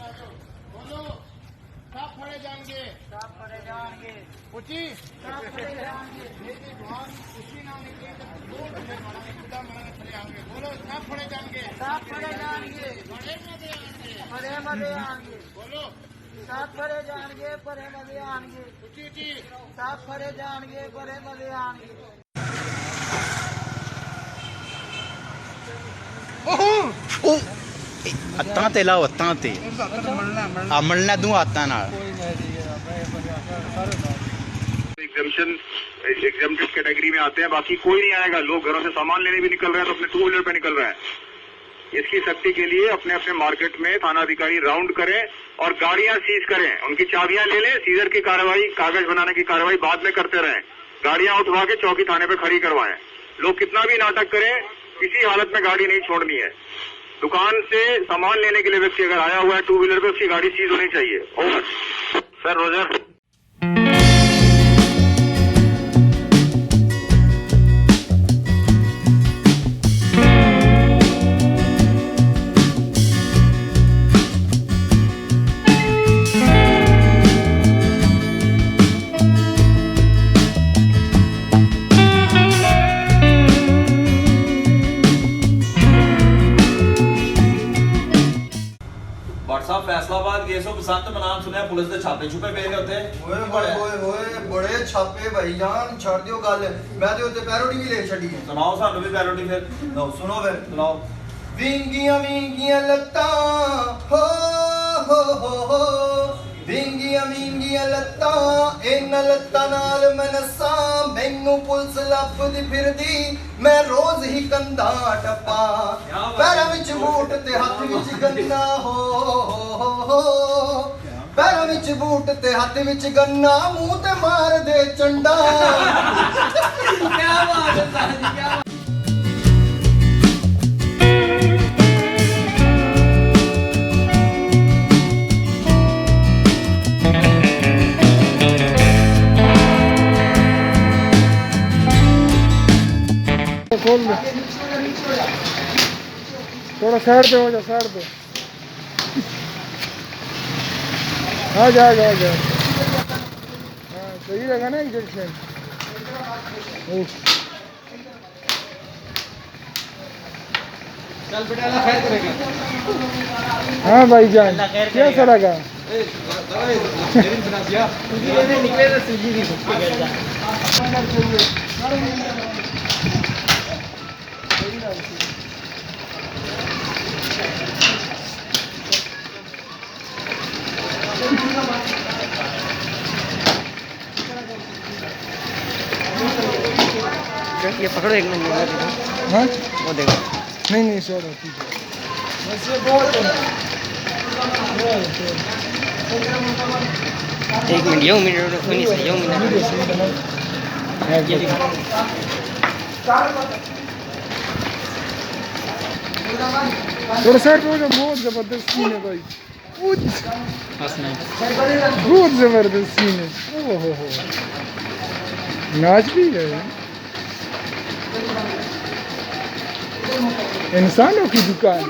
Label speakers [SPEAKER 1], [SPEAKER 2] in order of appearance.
[SPEAKER 1] बोलो सब फड़े जाएंगे,
[SPEAKER 2] सब फड़े जाएंगे,
[SPEAKER 1] उची
[SPEAKER 2] सब फड़े जाएंगे।
[SPEAKER 1] लेकिन भगवान उसी नाम निकले तो दो डंडे मारेंगे, खुदा मारेंगे चले आएंगे। बोलो सब फड़े जाएंगे,
[SPEAKER 2] सब फड़े जाएंगे,
[SPEAKER 1] बड़े मजे आएंगे।
[SPEAKER 2] बड़े मजे आएंगे।
[SPEAKER 1] बोलो
[SPEAKER 2] सब फड़े जाएंगे, बड़े मजे आएंगे।
[SPEAKER 1] उची उची
[SPEAKER 2] सब फड़े जाएंगे, बड़े मजे आएंगे।
[SPEAKER 3] हत्थां ते लाओ, हत्थां ते मलना दूं हाथां नाल।
[SPEAKER 4] एग्जाम्प्टेड कैटेगरी में आते हैं, बाकी कोई नहीं आएगा। लोग घरों से सामान लेने भी निकल रहे हैं तो अपने 2 व्हीलर पे निकल रहे हैं। इसकी सख्ती के लिए अपने अपने मार्केट में थाना अधिकारी राउंड करें और गाड़ियां सीज करें, उनकी चाबियां ले लें। सीजर की कार्रवाई, कागज बनाने की कार्रवाई बाद में करते रहें। गाड़ियां उठवा के चौकी थाने पे खड़ी करवाएं। लोग कितना भी नाटक करें, किसी हालत में गाड़ी नहीं छोड़नी है। दुकान से सामान लेने के लिए व्यक्ति अगर आया हुआ है 2 व्हीलर पे, उसकी गाड़ी सीज होनी चाहिए। Over sir, Roger.
[SPEAKER 5] WhatsApp Faisalabad गए सो बसंत मनाम सुनया पुलिस के छापे छुपे पे गए होते
[SPEAKER 6] ओए बड़े छापे भाईजान, छड़ दियो गल। मैं ते उत्ते पैरोडी भी ले छड़ी है।
[SPEAKER 5] सुनाओ सानू भी पैरोडी फिर।
[SPEAKER 6] लो सुनो फिर।
[SPEAKER 5] सुनाओ।
[SPEAKER 6] विंगियां विंगियां लत्तां हो विंगियां लत्तां, इन्हां लत्तां नाल मैं नस्सां। मैनू पुलिस लभदी फिरदी, मैं रोज ही कंधा टप्पा। पैरां विच बूट ते हत्थ विच गन्ना हो पैरां विच बूट ते हत्थ विच गन्ना, मूंह ते मार दे चंडा।
[SPEAKER 2] क्या बात है सर जी, क्या
[SPEAKER 1] खोल दो, थोड़ा साइड पे हो जा, साइड पे आ जाएगा, आ जाएगा। हाँ सही रहेगा ना इंजेक्शन।
[SPEAKER 2] चल बेटा, अल्लाह खैर करेगा।
[SPEAKER 1] हाँ भाईजान, कैसा लगा?
[SPEAKER 2] निकले तो सूजी नहीं घुस के गया। ये पकड़ो एक मिनट।
[SPEAKER 1] हाँ
[SPEAKER 2] वो देखो।
[SPEAKER 1] नहीं सर ठीक है।
[SPEAKER 2] एक मिनट, यो मिनट सुनी से, यो मिनट।
[SPEAKER 1] थोड़ा साइड पे हो जा, बहुत जबरदस्त सीन है भाई, बहुत जबरदस्त सीन है। ओहो हो, नाच भी है। इंसानों की दुकान।